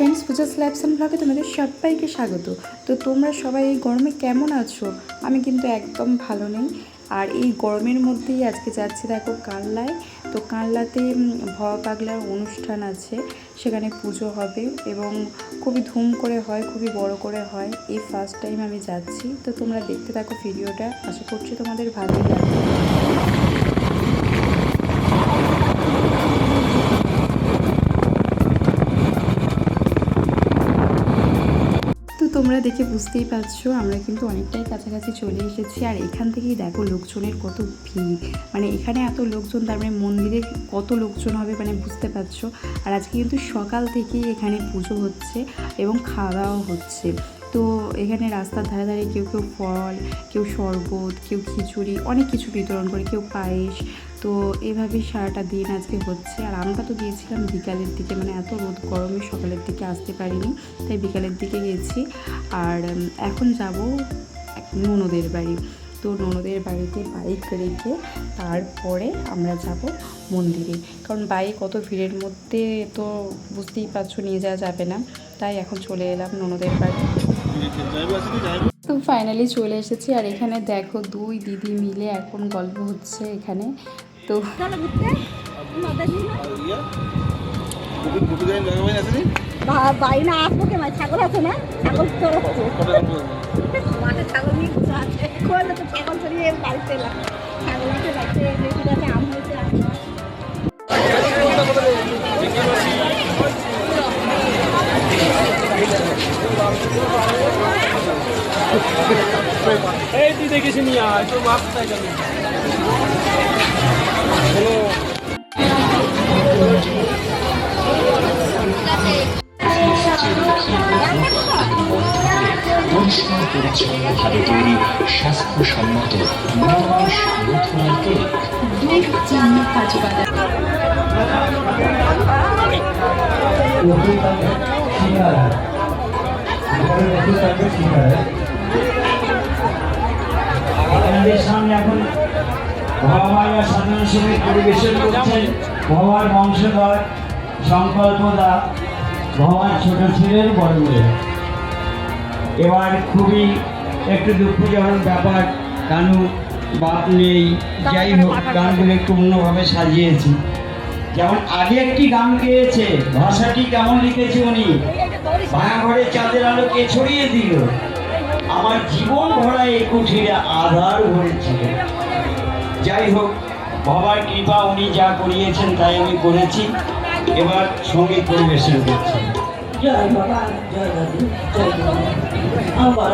Friends, Puja's lives and ব্লগে তোমাদের সবাইকে স্বাগত। তো তোমরা সবাই এই গরমে কেমন আছো? আমি কিন্তু একদম ভালো নেই। আর এই গরমের মধ্যেই আজকে যাচ্ছি দেখো কানলায়। তো কানলাতে ভবা পাগলার অনুষ্ঠান আছে, সেখানে পুজো হবে এবং খুবই ধুম করে হয়, খুবই বড় করে হয়। এই ফার্স্ট টাইম আমি যাচ্ছি। তো তোমরা দেখতে থাকো ভিডিওটা, আশা করছি তোমাদের ভালোই লাগবে। তোমরা দেখে বুঝতেই পারছো আমরা কিন্তু অনেকটাই কাছাকাছি চলে এসেছি। আর এখান থেকেই দেখো লোকজনের কত ভিড়, মানে এখানে এত লোকজন, তার মানে মন্দিরে কত লোকজন হবে মানে বুঝতে পারছো। আর আজকে কিন্তু সকাল থেকেই এখানে পুজো হচ্ছে এবং খাওয়া দাওয়া হচ্ছে। তো এখানে রাস্তার ধারে ধারে কেউ কেউ ফল, কেউ শরবত, কেউ খিচুড়ি, অনেক কিছু বিতরণ করে, কেউ পায়েস। তো এভাবেই সারাটা দিন আজকে হচ্ছে। আর আমরা তো গিয়েছিলাম বিকালের দিকে, মানে এত রোদ গরমে সকালের দিকে আসতে পারিনি, তাই বিকালের দিকে গেছি। আর এখন যাব ননদের বাড়ি। তো ননদের বাড়িতে বাইক রেখে তারপরে আমরা যাব মন্দিরে, কারণ বাইক কত ভিড়ের মধ্যে তো বুঝতেই পারছো নিয়ে যাওয়া যাবে না, তাই এখন চলে এলাম ননদের বাড়ি। তো ফাইনালি চলে এসেছি। আর এখানে দেখো দুই দিদি মিলে এখন গল্প হচ্ছে এখানে। তো বাড়ি না আসবো কে ছাগল আছে না, ছাগল চড়াচ্ছে মাঠে, ছাগল নিয়ে বসে আছে, করলে তো ছাগল চড়িয়ে বাড়িতে এলাম। ছাগল আছে বাড়িতে, বেশি গাছে আম হয়েছে। এই তুই দেখিস নিয়ে আয়, তোর মাছ কোথায় গেল? পরিষ্কার পরিচ্ছন্নভাবে তৈরি স্বাস্থ্যসম্মত নিরামিষ মথুরার কেক, দুধ, চিনি, কাজু বাদাম। আপনাদের সামনে এখন ভবাইয়া সাধারণ সঙ্গে পরিবেশন করছেন ভবার বংশধর সংকল্পদা, ভবার ছোট ছেলের বড় মেয়ে। এবার খুবই একটু দুঃখজনক ব্যাপার, কানু বাদ নেই, যাই হোক গানগুলো একটু অন্যভাবে সাজিয়েছি। যেমন আগে একটি গান গেয়েছে, ভাষাটি কেমন লিখেছে উনি, ভাঙা ঘরে চাঁদের আলো কে ছড়িয়ে দিল, আমার জীবন ভরা এই কুঠিরে আধার ভরেছিল। যাই হোক, বাবার কৃপা, উনি যা করিয়েছেন তাই আমি করেছি। এবার সঙ্গীত পরিবেশন করছি। জয় বাবা, জয় দাদু, জয় বাবা।